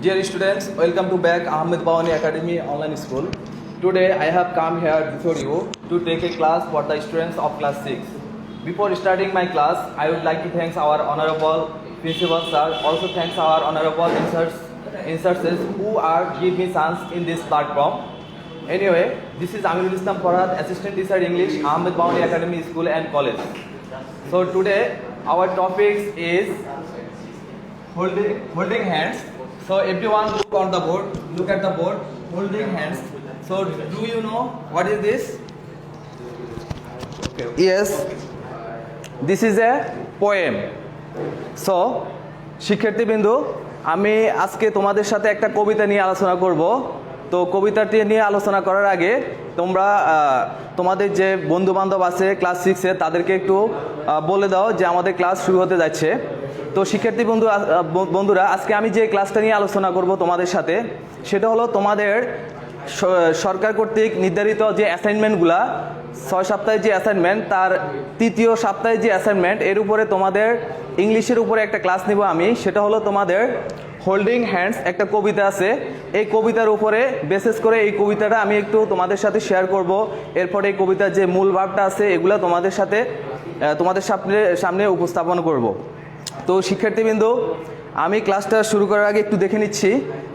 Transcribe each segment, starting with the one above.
Dear students, welcome to back Ahmed Bawani Academy Online School. Today I have come here before you to take a class for the students of class 6. Before starting my class, I would like to thank our honorable principal sir, also thanks our honorable inserts who are give me chance in this platform. Anyway, this is Amirul Islam Farhad, Assistant Teacher English, Ahmed Bawani Academy School and College. So today our topic is holding hands. So everyone look on the board, look at the board, holding hands. So do you know what is this? Yes, this is a poem. So শিক্ষার্থী বিন্দু, আমি আজকে তোমাদের সাথে একটা কবিতা নিয়ে আলোচনা করব। তো কবিতাটি নিয়ে আলোচনা করার আগে তোমরা তোমাদের যে বন্ধু বান্ধব আছে ক্লাস 6 এ তাদেরকে একটু বলে দাও যে আমাদের ক্লাস শুরু হতে যাচ্ছে। তো শিক্ষার্থী বন্ধুরা, আজকে আমি যে ক্লাসটা নিয়ে আলোচনা করব তোমাদের সাথে, সেটা হলো তোমাদের সরকার কর্তৃক নির্ধারিত যে অ্যাসাইনমেন্টগুলা 6 সপ্তাহের যে অ্যাসাইনমেন্ট, তার তৃতীয় সপ্তাহের যে অ্যাসাইনমেন্ট, এর উপরে তোমাদের ইংলিশের উপরে একটা ক্লাস নিব আমি। সেটা হলো তোমাদের হোল্ডিং হ্যান্ডস, একটা কবিতা আছে। এই কবিতার উপরে বেসিস করে এই কবিতাটা আমি একটু তোমাদের সাথে শেয়ার করব। এরপরে এই কবিতার যে মূল ভাবটা আছে এগুলো তোমাদের সামনে উপস্থাপন করব। তো শিক্ষার্থীবৃন্দ, আমি ক্লাসটা শুরু করার আগে একটু দেখে নিচ্ছি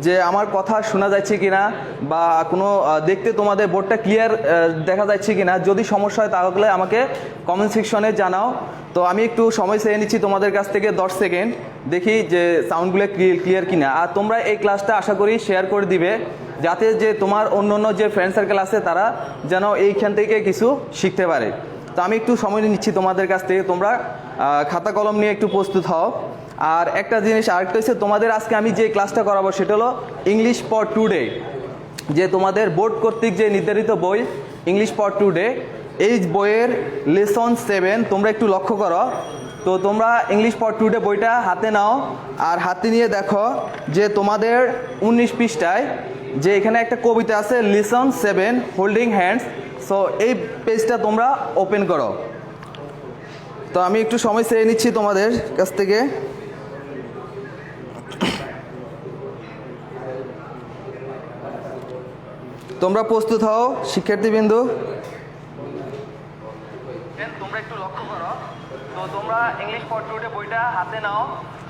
যে আমার কথা শোনা যাচ্ছে কিনা বা কোনো দেখতে তোমাদের বোর্ডটা ক্লিয়ার দেখা যাচ্ছে কিনা। যদি সমস্যা হয় তাহলে আমাকে কমেন্ট সেকশনে জানাও। তো আমি একটু সময় চেয়ে নিচ্ছি তোমাদের কাছ থেকে 10 সেকেন্ড, দেখি যে সাউন্ডগুলো ক্লিয়ার কিনা। আর তোমরা এই ক্লাসটা আশা করি শেয়ার করে দিবে, যাতে যে তোমার অন্য যে ফ্রেন্ড সার্কেল আছে তারা যেন এইখান থেকে কিছু শিখতে পারে। তো আমি একটু সময় নিচ্ছি তোমাদের কাছ থেকে, তোমরা খাতা কলম নিয়ে একটু প্রস্তুত হও। আর একটা জিনিস আরেকটা হচ্ছে, তোমাদের আজকে আমি যে ক্লাসটা করাবো সেটা হলো ইংলিশ ফর টুডে, যে তোমাদের বোর্ড কর্তৃক যে নির্ধারিত বই ইংলিশ ফর টুডে, এই বইয়ের লেসন 7 তোমরা একটু লক্ষ্য করো। তো তোমরা ইংলিশ ফর টুডে বইটা হাতে নাও, আর হাতে নিয়ে দেখো যে তোমাদের 19 পৃষ্ঠায় যে এখানে একটা কবিতা আছে, লেসন 7 হোল্ডিং হ্যান্ডস। সো এই পেজটা তোমরা ওপেন করো। তো আমি একটু সময় চেয়ে নিচ্ছি তোমাদের কাছ থেকে। তোমরা প্রস্তুত হও শিক্ষার্থীবৃন্দ। তোমরা একটু লক্ষ্য করো। তো তোমরা ইংলিশ ফর টুডে বইটা হাতে নাও,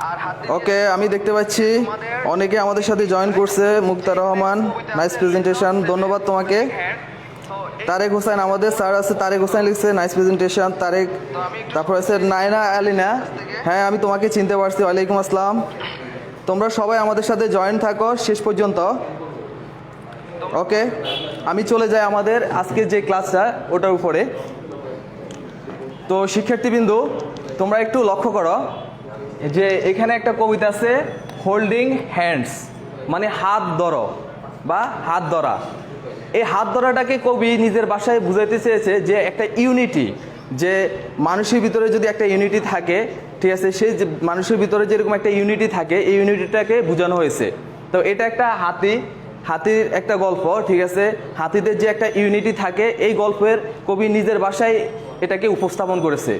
আর হাতে ওকে, আমি দেখতে পাচ্ছি অনেকে আমাদের সাথে জয়েন করছে। মুক্তা রহমান, নাইস প্রেজেন্টেশন, ধন্যবাদ তোমাকে। তারেক হোসেন, আমাদের স্যার আছে, তারেক হোসেন লিখছে নাইস প্রেজেন্টেশন। তারেক, তারপর আছে নায়না আলিনা, হ্যাঁ আমি তোমাকে চিনতে পারছি, ওয়ালাইকুম আসসালাম। তোমরা সবাই আমাদের সাথে জয়েন থাকো শেষ পর্যন্ত। ওকে, আমি চলে যাই আমাদের আজকে যে ক্লাসটা ওটার উপরে। তো শিক্ষার্থীবৃন্দ, তোমরা একটু লক্ষ্য করো যে এখানে একটা কবিতা আছে, হোল্ডিং হ্যান্ডস মানে হাত ধরো বা হাত ধরা। এই হাত ধরাটাকে কবি নিজের ভাষায় বুঝাইতে চেয়েছে যে একটা ইউনিটি, যে মানুষের ভিতরে যদি একটা ইউনিটি থাকে, ঠিক আছে, সেই যে মানুষের ভিতরে যেরকম একটা ইউনিটি থাকে, এই ইউনিটিটাকে বোঝানো হয়েছে। তো এটা একটা হাতির একটা গল্প, ঠিক আছে, হাতিদের যে একটা ইউনিটি থাকে, এই গল্পের কবি নিজের ভাষায় এটাকে উপস্থাপন করেছে।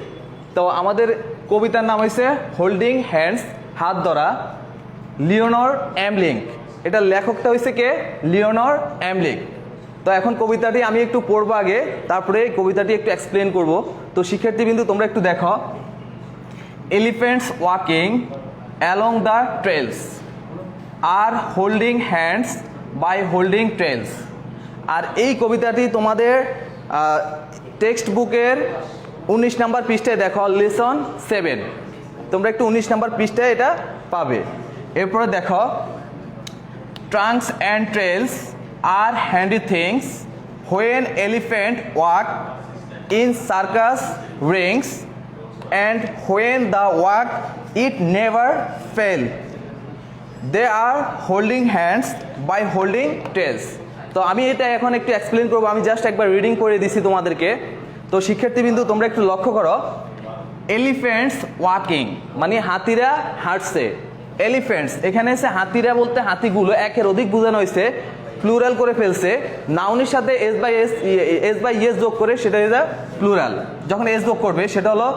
তো আমাদের কবিতার নাম হয়েছে হোল্ডিং হ্যান্ডস, হাত ধরা, লিওনর অ্যামলিং। এটা লেখকটা হয়েছে কে? লিওনর অ্যামলিং। তো এখন কবিতাটি আমি একটু পড়বো আগে, তারপরে কবিতাটি একটু এক্সপ্লেন করব। তো শিক্ষার্থীবৃন্দ, তোমরা একটু দেখো, elephants walking along the trails are holding hands by holding trails. আর এই কবিতাটি তোমাদের টেক্সট বুকের 19 নম্বর পৃষ্ঠায় দেখো, লেসন 7। তোমরা একটু 19 নম্বর পৃষ্ঠায় এটা পাবে। এরপরে দেখো, trunks and trails are handy things when elephant walk in circus rings, and when the walk it never fail, they are holding hands by holding tails. তো আমি এটা এখন একটু এক্সপ্লেন করবো, আমি জাস্ট একবার রিডিং করে দিছি তোমাদেরকে। তো শিক্ষার্থীবৃন্দ, তোমরা একটু লক্ষ্য করো, এলিফেন্টস ওয়াকিং মানে হাতিরা হাঁটছে। এলিফেন্টস এখানে এসে হাতিরা বলতে হাতিগুলো, একের অধিক বোঝানো হয়েছে, প্লুরাল করে ফেলছে। নাউনের সাথে এস বাই ইয়েস যোগ করে সেটা হয়ে যায় প্লুরাল। যখন এস যোগ করবে সেটা হলো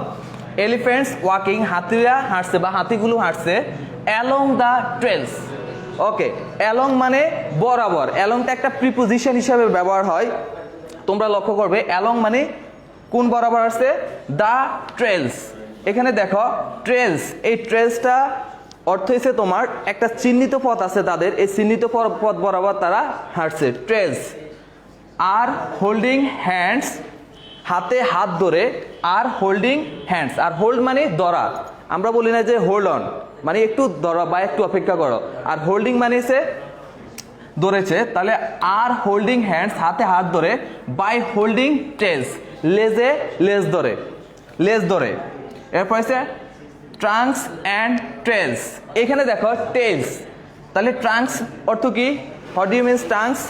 এলিফেন্টস ওয়াকিং, হাতিরা হাঁটছে বা হাতিগুলো হাঁটছে, along the trails okay, along মানে বরাবর। অ্যালংটা একটা প্রিপোজিশন হিসাবে ব্যবহার হয়, তোমরা লক্ষ্য করবে। অ্যালং মানে কোন বরাবর আসছে? The trails. এখানে দেখো ট্রেলস, এই ট্রেলসটা অর্থ হচ্ছে তোমার একটা চিহ্নিত পথ আছে তাদের, এই চিহ্নিত পথ বরাবর তারা হাঁটছে। ট্রেলস আর হোল্ডিং হ্যান্ডস, হাতে হাত ধরে। আর হোল্ডিং হ্যান্ডস, আর হোল্ড মানে ধরা, আমরা বলি না যে হোল্ড অন মানে একটু ধরো বা একটু অপেক্ষা করো, আর হোল্ডিং মানে সে ধরেছে। তাহলে আর হোল্ডিং হ্যান্ডস, হাতে হাত ধরে। বাই হোল্ডিং টেলস, লেজে লেজ ধরে, লেজ ধরে। এরপর আছে ট্রাঙ্কস অ্যান্ড ট্রেলস। এখানে দেখো টেলস, তাহলে ট্রাঙ্কস অর্থ কি? What do you means trunks?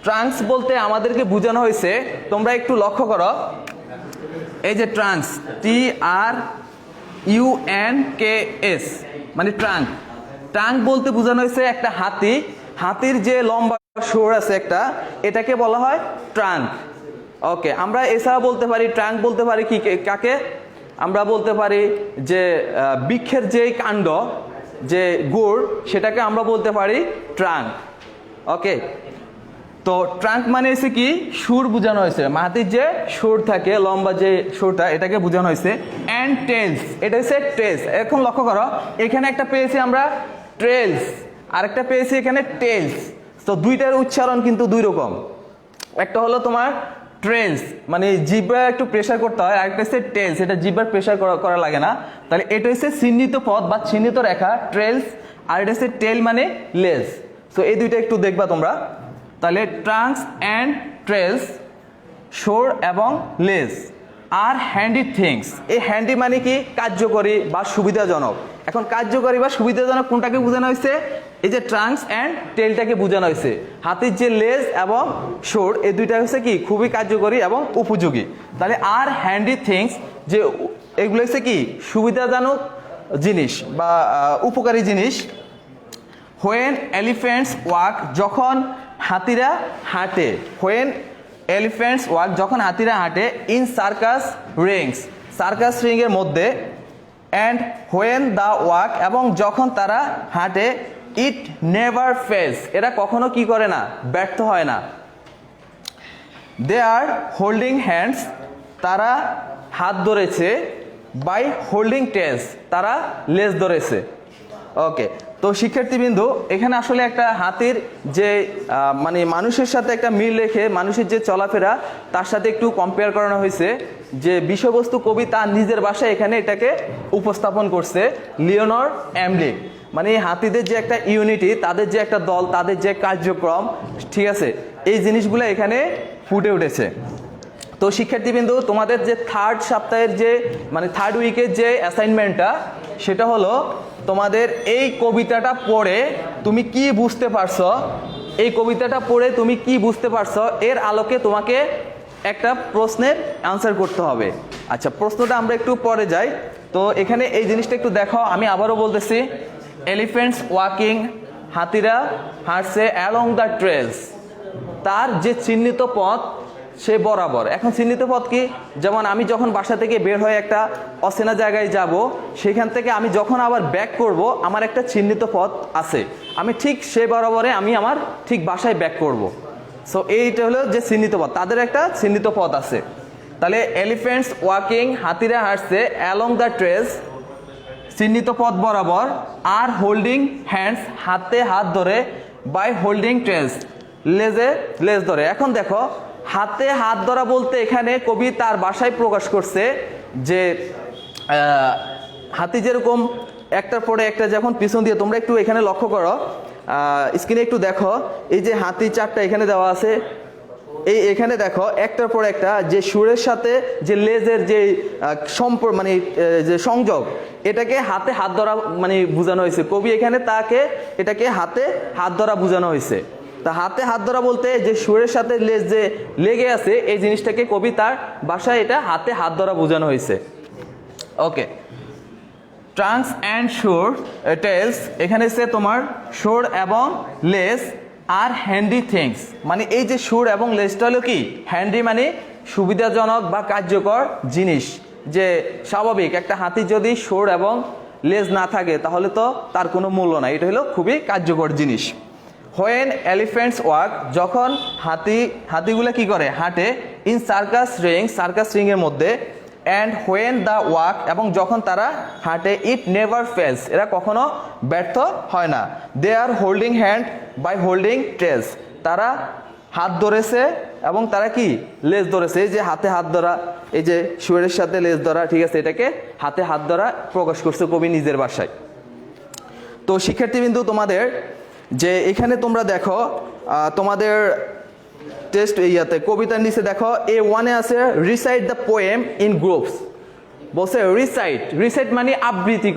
Trunks বলতে আমাদেরকে বোঝানো হয়েছে, তোমরা একটু লক্ষ্য করো, এই যে ট্রাঙ্কস, TRUNKS মানে ট্রাঙ্ক। ট্রাঙ্ক বলতে বোঝানো হয়েছে একটা হাতি, হাতির যে লম্বা সুর আছে একটা, এটাকে বলা হয় ট্রাঙ্ক। ওকে, আমরা এছাড়া বলতে পারি ট্রাঙ্ক বলতে পারি কি কাকে? আমরা বলতে পারি যে বৃক্ষের যে কাণ্ড, যে গুড়, সেটাকে আমরা বলতে পারি ট্রাঙ্ক। ওকে, তো ট্রাঙ্ক মানে হচ্ছে কি? সুর বোঝানো হয়েছে, হাতির যে সুর থাকে, লম্বা যে সুরটা, এটাকে বোঝানো হয়েছে। অ্যান্ড টেলস, এটা হচ্ছে টেলস। এখন লক্ষ্য করো, এখানে একটা পেয়েছি আমরা ট্রেলস, আরেকটা পেয়েছি এখানে টেলস। তো দুইটার উচ্চারণ কিন্তু দুই রকম। একটা হলো তোমার ট্রেলস, মানে জিব্রা একটু প্রেসার করতে হয়, আরেকটা হচ্ছে টেলস, এটা জিব্রার প্রেসার করা লাগে না। তাহলে এটা হচ্ছে চিহ্নিত পথ বা চিহ্নিত রেখা, ট্রেলস। আর এটা হচ্ছে টেল মানে লেজ। সো এই দুইটা একটু দেখবা তোমরা। তাহলে ট্রাঙ্কস অ্যান্ড ট্রেলস, শোর এবং লেজ। আর হ্যান্ডি থিংস, এই হ্যান্ডি মানে কি? কার্যকরী বা সুবিধাজনক। এখন কার্যকরী বা সুবিধাজনক কোনটাকে বোঝানো হয়েছে? এই যে ট্রাঙ্কস অ্যান্ড টেলটাকে বোঝানো হয়েছে। হাতির যে লেজ এবং শোর, এই দুইটা হচ্ছে কি? খুবই কার্যকরী এবং উপযোগী। তাহলে আর হ্যান্ডি থিংস, যে এগুলো হচ্ছে কি? সুবিধাজনক জিনিস বা উপকারী জিনিস। হোয়েন এলিফ্যান্টস ওয়াক, যখন হাতিরা হাঁটে। হোয়েন এলিফ্যান্টস ওয়াক, যখন হাতিরা হাঁটে। ইন সার্কাস রিংস, সার্কাস রিংয়ের মধ্যে। অ্যান্ড হোয়েন দ্য ওয়াক, এবং যখন তারা হাঁটে। ইট নেভার ফেলস, এরা কখনো কি করে না? ব্যর্থ হয় না। দে আর হোল্ডিং হ্যান্ডস, তারা হাত ধরেছে। বাই হোল্ডিং টেলস, তারা লেজ ধরেছে। ওকে, তো শিক্ষার্থীবৃন্দু, এখানে আসলে একটা হাতির যে মানে মানুষের সাথে একটা মিল রেখে মানুষের যে চলাফেরা, তার সাথে একটু কম্পেয়ার করানো হয়েছে। যে বিষয়বস্তু কবি তার নিজের ভাষায় এখানে এটাকে উপস্থাপন করছে। লিওনর এমলিক, মানে এই হাতিদের যে একটা ইউনিটি, তাদের যে একটা দল, তাদের যে কার্যক্রম, ঠিক আছে, এই জিনিসগুলো এখানে ফুটে উঠেছে। তো শিক্ষার্থীবৃন্দু, তোমাদের যে থার্ড সপ্তাহের যে মানে থার্ড উইকের যে অ্যাসাইনমেন্টটা, সেটা হলো তোমাদের এই কবিতাটা পড়ে তুমি কি বুঝতে পারছো, এই কবিতাটা পড়ে তুমি কি বুঝতে পারছো, এর আলোকে তোমাকে একটা প্রশ্নের আনসার করতে হবে। আচ্ছা, প্রশ্নটা আমরা একটু পরে যাই। তো এখানে এই জিনিসটা একটু দেখো, আমি আবারও বলতেছি। এলিফ্যান্টস ওয়াকিং, হাতিরা হাঁটছে অ্যালং দ্য ট্রেলস, তার যে চিহ্নিত পথ সে বরাবর। এখন চিহ্নিত পথ কি? যেমন আমি যখন বাসা থেকে বের হয়ে একটা অচেনা জায়গায় যাব, সেখান থেকে আমি যখন আবার ব্যাক করব, আমার একটা চিহ্নিত পথ আছে, আমি ঠিক সে বরাবরে আমি আমার ঠিক বাসায় ব্যাক করব। সো এইটা হলো যে চিহ্নিত পথ, তাদের একটা চিহ্নিত পথ আছে। তাহলে এলিফ্যান্টস ওয়াকিং, হাতিরা হাঁটছে অ্যালং দ্য ট্রেলস, চিহ্নিত পথ বরাবর। আর হোল্ডিং হ্যান্ডস, হাতে হাত ধরে। বাই হোল্ডিং ট্রেলস, লেজে লেজ ধরে। এখন দেখো, হাতে হাত ধরা বলতে এখানে কবি তার ভাষায় প্রকাশ করছে যে হাতি যেরকম একটার পরে একটা যখন পিছন দিয়ে, তোমরা একটু এখানে লক্ষ্য করো, স্ক্রিনে একটু দেখো, এই যে হাতি চারটা এখানে দেওয়া আছে, এই এখানে দেখো একটার পর একটা যে সুরের সাথে যে লেজের যে মানে যে সংযোগ, এটাকে হাতে হাত ধরা মানে বোঝানো হয়েছে। কবি এখানে এটাকে হাতে হাত ধরা বোঝানো হয়েছে। তা হাতে হাত ধরা বলতে যে সুরের সাথে লেজ যে লেগে আছে, এই জিনিসটাকে কবি তার ভাষায় এটা হাতে হাত ধরা বোঝানো হয়েছে। ওকে, ট্রাঙ্কস অ্যান্ড শোর টেলস, এখানে হচ্ছে তোমার শোর এবং লেজ। আর হ্যান্ডি থিংস, মানে এই যে সুর এবং লেজটা হলো কি? হ্যান্ডি মানে সুবিধাজনক বা কার্যকর জিনিস। যে স্বাভাবিক একটা হাতি যদি সুর এবং লেজ না থাকে তাহলে তো তার কোনো মূল্য নাই। এটা হলো খুবই কার্যকর জিনিস। হোয়েন এলিফেন্টস ওয়াক, যখন হাতিগুলো কি করে হাঁটে, ইন সার্কাস রিংয়ের মধ্যে, অ্যান্ড হোয়েন দ্য ওয়াক, এবং যখন তারা হাঁটে, ইট নেভার ফেলস, এরা কখনো ব্যর্থ হয় না। They are holding hand by holding trails, তারা হাত ধরেছে এবং তারা কি লেজ ধরেছে। এই যে হাতে হাত ধরা, এই যে শুয়ারের সাথে লেজ ধরা, ঠিক আছে, এটাকে হাতে হাত ধরা প্রকাশ করছে কবি নিজের ভাষায়। তো শিক্ষার্থীবৃন্দু, তোমাদের যে এখানে তোমরা দেখো তোমাদের টেস্ট ইয়াতে কবিতার নিচে দেখো A1 আছে recite the poem in groups. বলছে রিসাইট মানে আবৃত্তি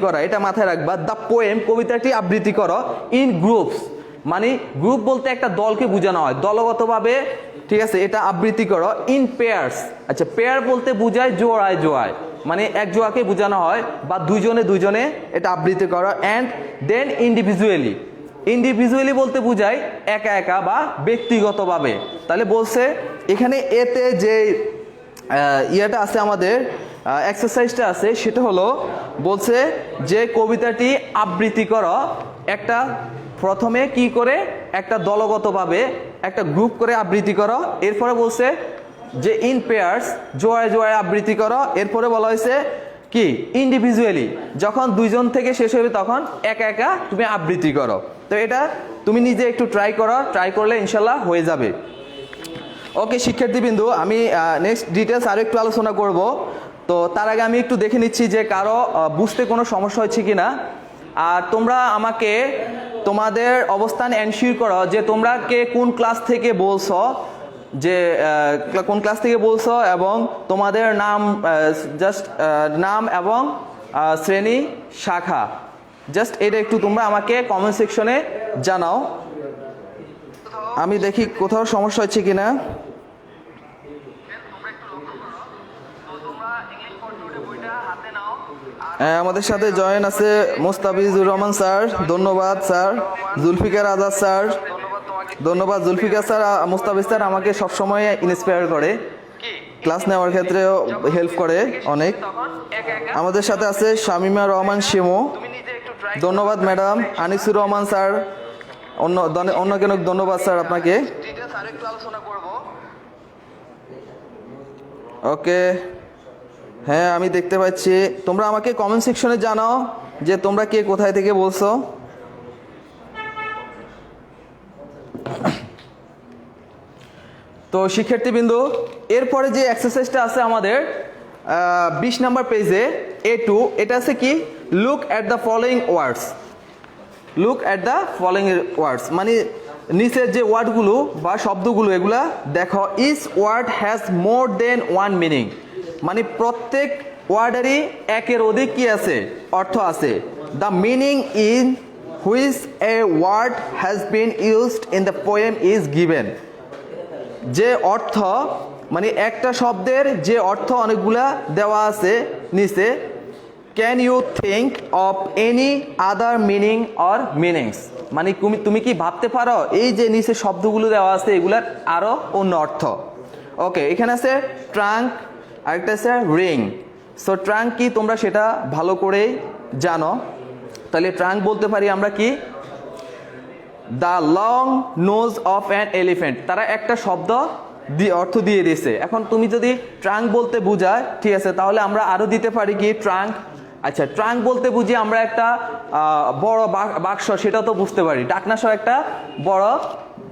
করা, এটা মাথায় রাখবা। দ্য পোয়েম, কবিতাটি আবৃত্তি করো, ইন গ্রুপস মানে গ্রুপ বলতে একটা দলকে বোঝানো হয়, দলগতভাবে, ঠিক আছে, এটা আবৃত্তি করো। ইন পেয়ার্স, আচ্ছা পেয়ার বলতে বোঝায় জোড়ায়, মানে এক জোড়াকে বোঝানো হয়, বা দুজনে এটা আবৃত্তি করো। অ্যান্ড দেন ইন্ডিভিজুয়ালি বলতে বোঝায় একা বা ব্যক্তিগতভাবে। তাহলে বলছে এখানে এতে যে ইয়েটা আছে, আমাদের এক্সারসাইজটা আছে, সেটা হলো বলছে যে কবিতাটি আবৃত্তি করো একটা, প্রথমে কি করে একটা দলগতভাবে একটা গ্রুপ করে আবৃত্তি করো। এরপরে বলছে যে ইন পেয়ার্স, জোড়ায় আবৃত্তি করো। এরপরে বলা হয়েছে কি ইন্ডিভিজুয়ালি, যখন দুইজন থেকে শেষ হবে তখন একা তুমি আবৃত্তি করো। তো এটা তুমি নিজে একটু ট্রাই করলে ইনশাল্লাহ হয়ে যাবে। ওকে শিক্ষার্থীবৃন্দু, আমি নেক্সট ডিটেলস আরও একটু আলোচনা করব। তো তার আগে আমি একটু দেখে নিচ্ছি যে কারো বুঝতে কোনো সমস্যা হচ্ছে কি না। আর তোমরা আমাকে তোমাদের অবস্থান এনশিওর করো যে তোমরা কে কোন ক্লাস থেকে বলছো, এবং তোমাদের নাম, জাস্ট নাম এবং শ্রেণী শাখা, জাস্ট এটা একটু তোমরা আমাকে কমেন্ট সেকশনে জানাও। আমি দেখি কোথাও সমস্যা হচ্ছে কিনা। আমাদের সাথে জয়েন আছে মোস্তাফিজুর রহমান স্যার, ধন্যবাদ স্যার। জুলফিকার আজাদ স্যার, ধন্যবাদ জুলফিকার স্যার। মোস্তাফিজ স্যার আমাকে সবসময় ইন্সপায়ার করে, ক্লাস নেওয়ার ক্ষেত্রেও হেল্প করে অনেক। আমাদের সাথে আছে শামিমা রহমান শিমু, ধন্যবাদ ম্যাডাম। আনিসুর রহমান স্যার, অন্য কেন ধন্যবাদ স্যার আপনাকে। ওকে, হ্যাঁ আমি দেখতে পাচ্ছি। তোমরা আমাকে কমেন্ট সেকশনে জানাও যে তোমরা কে কোথায় থেকে বলছো। তো শিক্ষার্থীবৃন্দু, এরপরে যে এক্সারসাইজটা আছে আমাদের 20 নম্বর পেজে A2, এটা আছে কি look at the following words, মানে নিচের যে ওয়ার্ডগুলো বা শব্দগুলো এগুলা দেখো। Each word has more than one meaning, মানে প্রত্যেক ওয়ার্ডেরই একের অধিক কি আছে, অর্থ আছে। The meaning in which a word has been used in the poem is given, যে অর্থ, মানে একটা শব্দের যে অর্থ অনেকগুলা দেওয়া আছে নিচে। Can you think of any other meaning or meanings, মানে তুমি কি ভাবতে পারো এই যে নিচে শব্দগুলো দেওয়া আছে এগুলার আরও অন্য অর্থ। ওকে, এখানে আছে ট্রাঙ্ক, আরেকটা আছে রিং। সো ট্রাঙ্ক কি তোমরা সেটা ভালো করেই জানো। তাহলে ট্রাঙ্ক বলতে পারি আমরা কি, the long nose of an elephant. তারা একটা শব্দ অর্থ দিয়ে দিয়েছে। এখন তুমি যদি ট্রাঙ্ক বলতে বোঝায়, ঠিক আছে, তাহলে আমরা আরও দিতে পারি কি ট্রাঙ্ক। আচ্ছা, ট্রাঙ্ক বলতে বুঝি আমরা একটা বড় বাক্স, সেটা তো বুঝতে পারি। ডাকনাসহ একটা বড়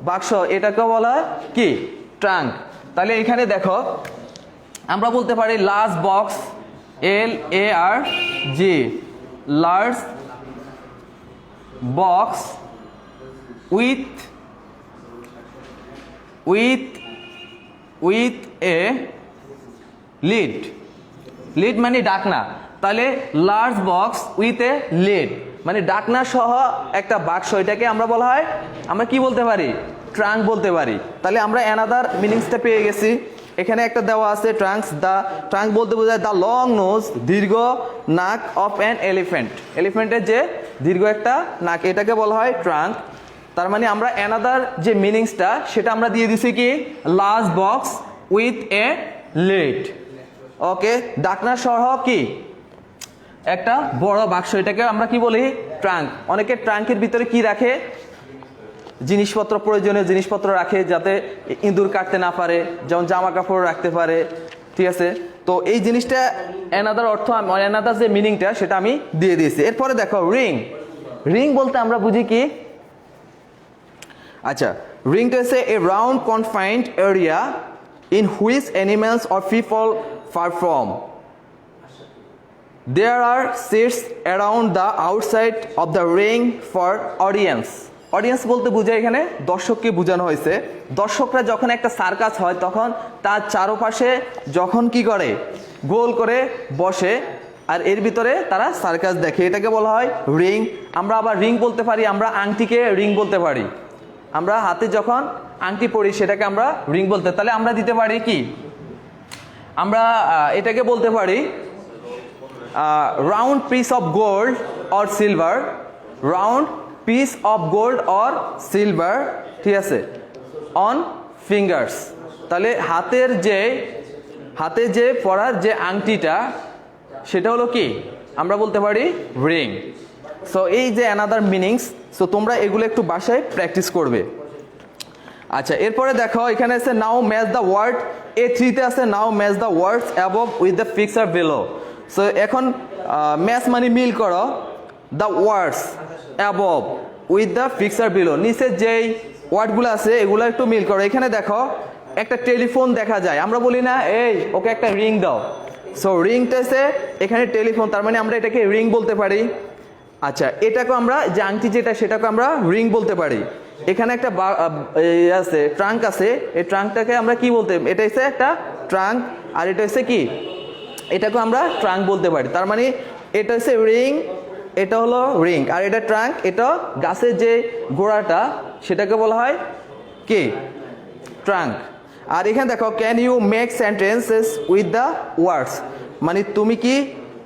বাক্স, এটাকে বলা হয় কি ট্রাঙ্ক। তাহলে এখানে দেখো আমরা বলতে পারি large box, LARG, large box with a lid মানে ডাকনা। তাহলে large box with a lead মানে ডাকনা সহ একটা বাক্স, এটাকে আমরা বলা হয়, আমরা কি বলতে পারি, ট্রাঙ্ক বলতে পারি। তাহলে আমরা অ্যানাদার মিনিংসটা পেয়ে গেছি। এখানে একটা দেওয়া আছে ট্রাঙ্ক বলতে বোঝায় দ্য লং নোজ, দীর্ঘ নাক, অফ অ্যান এলিফ্যান্টের যে দীর্ঘ একটা নাক, এটাকে বলা হয় ট্রাঙ্ক। তার মানে আমরা অ্যানাদার যে মিনিংসটা সেটা আমরা দিয়ে দিছি কি large box with a lid. Okay, ডাকনা সহ কি একটা বড় বাক্স, এটাকে আমরা কি বলি? ট্রাঙ্ক। অনেকে ট্রাঙ্কের ভিতরে কি রাখে? জিনিসপত্র, প্রয়োজনীয় জিনিসপত্র রাখে যাতে ইঁদুর কাটতে না পারে, যেমন জামা কাপড় রাখতে পারে, ঠিক আছে? তো এই জিনিসটা অ্যানাদার অর্থ, অ্যানাদার যে মিনিংটা সেটা আমি দিয়ে দিয়েছি। এরপরে দেখো রিং। রিং বলতে আমরা বুঝি কি? আচ্ছা, রিংটা হচ্ছে এ round confined area in which animals or people perform. There are seats around the outside of the ring for audience. Audience বলতে বোঝায় এখানে দর্শককে বোঝানো হয়েছে। দর্শকরা যখন একটা সার্কাস হয় তখন তার চারপাশে যখন কি করে? গোল করে বসে, আর এর ভিতরে তারা সার্কাস দেখে, এটাকে বলা হয় রিং। আমরা আবার রিং বলতে পারি, আমরা আংটিকে রিং বলতে পারি। আমরা হাতে যখন আংটি পরি সেটাকে আমরা রিং বলতে, তাহলে আমরা দিতে পারি কি? আমরা এটাকে বলতে পারি round piece of gold or silver, round piece of gold or silver, ঠিক আছে, on fingers। তাহলে হাতে যে পরার যে আংটিটা সেটা হলো কি? আমরা বলতে পারি রিং। সো এই যে অ্যানাদার মিনিংস, সো তোমরা এগুলো একটু বাসায় প্র্যাকটিস করবে। আচ্ছা, এরপরে দেখো এখানে আছে now match the word. A3 তে আছে now match the words above with the picture below. So এখন ম্যাচ মানে মিল করো the words above with the picture below, নিচে যেই ওয়ার্ডগুলো আছে এগুলো একটু মিল করো। এখানে দেখো একটা টেলিফোন দেখা যায়, আমরা বলি না এই ওকে একটা রিং দাও? সো রিংটা আছে এখানে টেলিফোন, তার মানে আমরা এটাকে রিং বলতে পারি। আচ্ছা, এটাকে আমরা যে আংটি যেটা সেটাকে আমরা রিং বলতে পারি। এখানে একটা আছে ট্রাঙ্ক আছে, এই ট্রাঙ্কটাকে আমরা কি বলতে? এটা হচ্ছে একটা ট্রাঙ্ক, আর এটা হচ্ছে কি? এটাকে আমরা ট্রাঙ্ক বলতে পারি। তার মানে এটা হচ্ছে রিং, এটা হলো রিং, আর এটা ট্রাঙ্ক। এটা গাছের যে গোড়াটা সেটাকে বলা হয় কি? ট্রাঙ্ক। আর এখানে দেখো can you make sentences with the words, মানে তুমি কি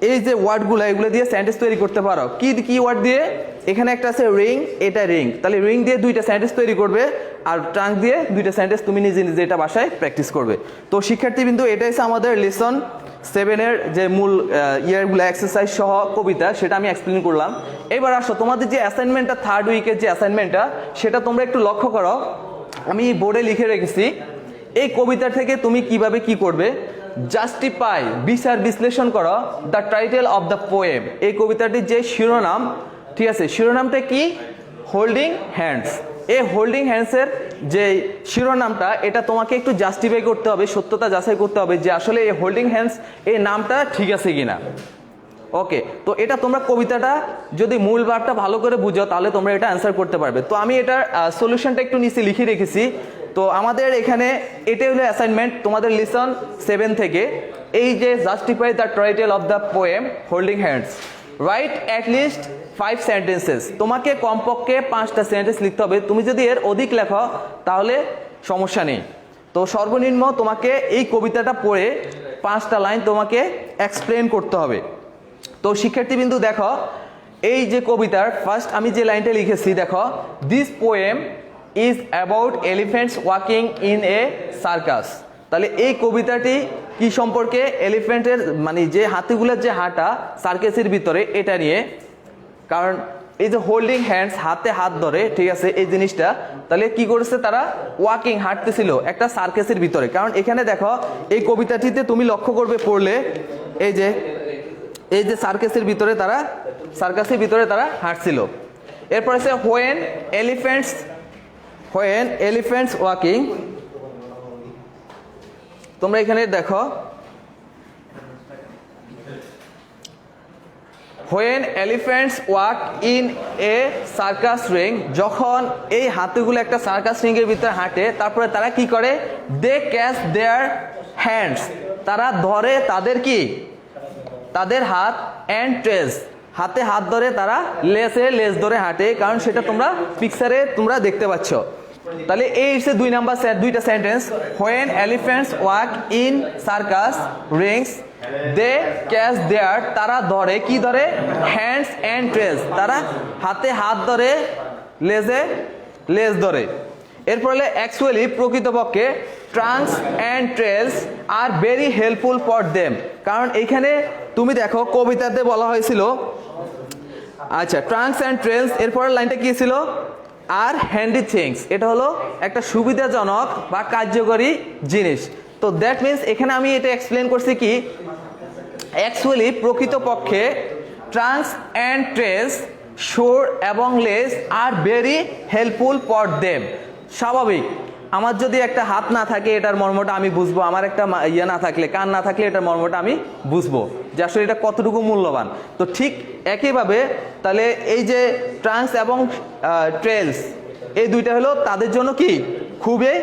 এই যে ওয়ার্ডগুলো এগুলো দিয়ে সেন্টেন্স তৈরি করতে পারো। কি ওয়ার্ড দিয়ে? এখানে একটা আছে রিং, এটা রিং, তাহলে রিং দিয়ে দুইটা সেন্টেন্স তৈরি করবে, আর ট্রাঙ্ক দিয়ে দুইটা সেন্টেন্স তুমি নিজে নিজে এটা বাসায় প্র্যাকটিস করবে। তো শিক্ষার্থী বিন্দু, এটা হচ্ছে আমাদের লেসন 7-এর যে মূল ইয়ারগুলো এক্সারসাইজ সহ কবিতা, সেটা আমি এক্সপ্লেন করলাম। এবার আসো তোমাদের যে অ্যাসাইনমেন্টটা, থার্ড উইকের যে অ্যাসাইনমেন্টটা, সেটা তোমরা একটু লক্ষ্য করো। আমি বোর্ডে লিখে রেখেছি এই কবিতা থেকে তুমি কিভাবে কি করবে। জাস্টিফাই, বিচার বিশ্লেষণ করো the title of the poem. এই কবিতাটির যে শিরোনাম, ঠিক আছে, শিরোনামটা কি? Holding hands. এই হোল্ডিং হ্যান্ডসের যে শিরোনামটা, এটা তোমাকে একটু জাস্টিফাই করতে হবে, সত্যতা যাচাই করতে হবে যে আসলে এই হোল্ডিং হ্যান্ডস এই নামটা ঠিক আছে কিনা। ওকে, তো এটা তোমরা কবিতাটা যদি মূল ভাবটা ভালো করে বুঝো তাহলে তোমরা এটা অ্যান্সার করতে পারবে। তো আমি এটার সলিউশনটা একটু নিচে লিখে রেখেছি। তো আমাদের এখানে এটাই হলো অ্যাসাইনমেন্ট তোমাদের লেসন 7 থেকে, এই যে justify the title of the poem holding hands, right at least 5 sentences. তোমাকে কমপক্ষে 5টা সেন্টেন্স লিখতে হবে। তুমি যদি এর অধিক লেখো তাহলে সমস্যা নেই। তো সর্বনিম্ন তোমাকে এই কবিতাটা পড়ে 5টা লাইন তোমাকে এক্সপ্লেন করতে হবে। তো শিক্ষার্থীবিন্দু দেখো, এই যে কবিতার ফার্স্ট আমি যে লাইনটা লিখেছি, দেখো, this poem is about elephants walking in a circus. তাহলে এই কবিতাটি কি সম্পর্কে? এলিফ্যান্টের মানে যে হাতিগুলোর যে হাঁটা সার্কাসের ভিতরে, এটা নিয়ে। কারণ এই যে হোল্ডিং হ্যান্ডস, হাতে হাত ধরে, ঠিক আছে, এই জিনিসটা, তাহলে কি করেছে তারা? ওয়াকিং, হাঁটতেছিল একটা সার্কাসের ভিতরে। কারণ এখানে দেখো এই কবিতাটিতে তুমি লক্ষ্য করবে পড়লে, এই যে সার্কাসের ভিতরে তারা হাঁটছিল। এরপর আছে হোয়েন এলিফ্যান্টস ওয়াকিং। তোমরা এখানে দেখো when elephants walk in a circus ring, যখন এই হাতিগুলো একটা সার্কাস রিংয়ের ভিতরে হাঁটে, তারপরে তারা কি করে? দে ক্যাচ দেয়ার হ্যান্ডস, তারা ধরে তাদের হাত, অ্যান্ড ট্রেস, হাতে হাত ধরে তারা লেজ ধরে হাঁটে, কারণ সেটা তোমরা পিকচারে তোমরা দেখতে পাচ্ছ। তাহলে এই হচ্ছে 2 নাম্বার দুইটা sentence. When elephants walk in circus rings they catch their, তারা ধরে কি ধরে? হ্যান্ডস অ্যান্ড ট্রেস, তারা হাতে হাত ধরে, লেজ ধরে। এরপর হলে অ্যাকচুয়ালি প্রকৃতপক্ষে trunks and trails are very helpful for them. কারণ এইখানে তুমি দেখো কবিতাতে বলা হয়েছিল, আচ্ছা ট্রাঙ্কস অ্যান্ড ট্রেলস এরপরের লাইনটা কি ছিল, আর হ্যান্ডি থিংস, এটা হলো একটা সুবিধাজনক বা কার্যকরী জিনিস। তো দ্যাট মিনস এখানে আমি এটা এক্সপ্লেন করছি কি, অ্যাকচুয়ালি প্রকৃতপক্ষে ট্রাঙ্কস অ্যান্ড ট্রেলস শোর এবং less are very helpful for them. স্বাভাবিক, আমার যদি একটা হাত না থাকে এটার মর্মটা আমি বুঝবো, আমার একটা ইয়ে না থাকলে, কান না থাকলে এটার মর্মটা আমি বুঝবো যে আসলে এটা কতটুকু মূল্যবান। তো ঠিক একইভাবে তাহলে এই যে ট্রাঙ্কস এবং ট্রেলস এই দুইটা হলো তাদের জন্য কি খুবই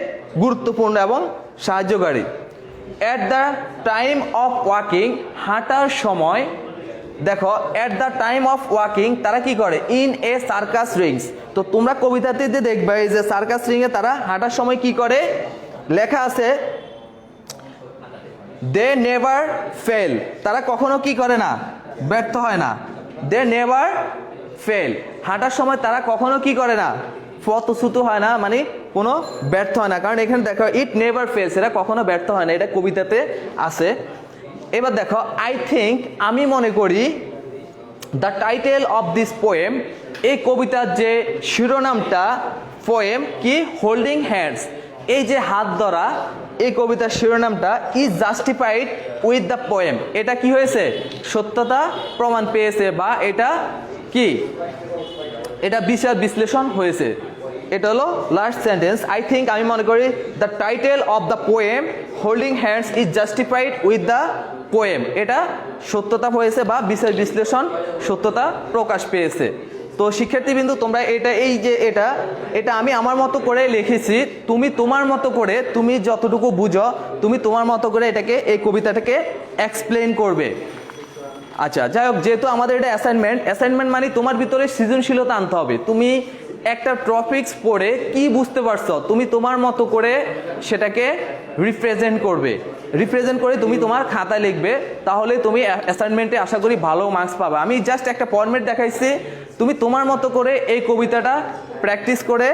গুরুত্বপূর্ণ এবং সাহায্যকারী। At the time of walking, হাঁটার সময় দেখো, at the time of walking তারা কি করে, ইন এ সার্কাস রিংস। তো তোমরা কবিতাতে দেখবে এই যে সার্কাস রিংয়ে তারা হাঁটার সময় কি করে, লেখা আছে দে নেভার ফেল, তারা কখনো কি করে না, ব্যর্থ হয় না। দে নেভার ফেল, হাঁটার সময় তারা কখনো কি করে না, পথচ্যুত হয় না, মানে কোনো ব্যর্থ হয় না। কারণ এখানে দেখো ইট নেভার ফেলস, এরা কখনো ব্যর্থ হয় না, এটা কবিতাতে আছে। এবার দেখো আই থিঙ্ক, আমি মনে করি, the title of this poem, এই কবিতার যে শিরোনামটা, পোয়েম কি, হোল্ডিং হ্যান্ডস, এই যে হাত ধরা, এই কবিতার শিরোনামটা is justified with the poem, এটা কি হয়েছে, সত্যতা প্রমাণ পেয়েছে, বা এটা কি, এটা বিচার বিশ্লেষণ হয়েছে। এটা হলো লাস্ট সেন্টেন্স, আই থিঙ্ক, আমি মনে করি, the title of the poem holding hands is justified with the poem, এটা সত্যতা হয়েছে বা বিচার বিশ্লেষণ সত্যতা প্রকাশ পেয়েছে। তো শিক্ষার্থীবৃন্দু তোমরা এটা, এই যে এটা আমি আমার মতো করে লিখেছি, তুমি তোমার মতো করে, তুমি যতটুকু বুঝো তুমি তোমার মতো করে এটাকে, এই কবিতাটাকে এক্সপ্লেন করবে। আচ্ছা যাই হোক, যেহেতু আমাদের এটা অ্যাসাইনমেন্ট মানে তোমার ভিতরে সৃজনশীলতা আনতে হবে। তুমি একটা টপিকস পড়ে কি বুঝতে পারছো, তুমি তোমার মতো করে সেটাকে রিপ্রেজেন্ট করে তুমি তোমার খাতায় লিখবে, তাহলে তুমি অ্যাসাইনমেন্টে আশা করি ভালো মার্কস পাবে। আমি জাস্ট একটা ফরম্যাট দেখাইছি, তুমি তোমার মতো করে এই কবিতাটা প্র্যাকটিস করে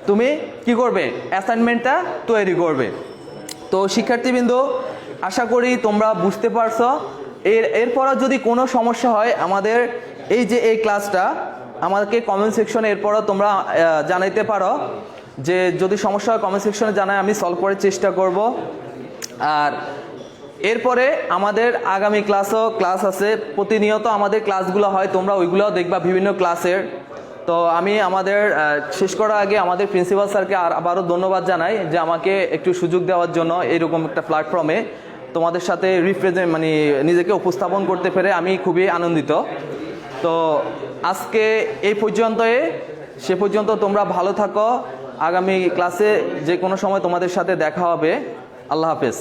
তুমি কি করবে, অ্যাসাইনমেন্টটা তৈরি করবে। তো শিক্ষার্থীবৃন্দ আশা করি তোমরা বুঝতে পারছো। এরপরও যদি কোনো সমস্যা হয়, আমাদের এই যে এই ক্লাসটা আমাদেরকে কমেন্ট সেকশনে এরপরও তোমরা জানাইতে পারো, যে যদি সমস্যা হয় কমেন্ট সেকশনে জানায়, আমি সলভ করার চেষ্টা করব। আর এরপরে আমাদের আগামী ক্লাস আছে, প্রতিনিয়ত আমাদের ক্লাসগুলো হয়, তোমরা ওইগুলোও দেখবা বিভিন্ন ক্লাসের। তো আমি আমাদের শেষ করার আগে আমাদের প্রিন্সিপাল স্যারকে আবারও ধন্যবাদ জানাই যে আমাকে একটু সুযোগ দেওয়ার জন্য এরকম একটা প্ল্যাটফর্মে তোমাদের সাথে মানে নিজেকে উপস্থাপন করতে পেরে আমি খুবই আনন্দিত। তো আজকে এই পর্যন্তই, সে পর্যন্ত তোমরা ভালো থাকো। আগামী ক্লাসে যে কোনো সময় তোমাদের সাথে দেখা হবে। আল্লাহ হাফেজ।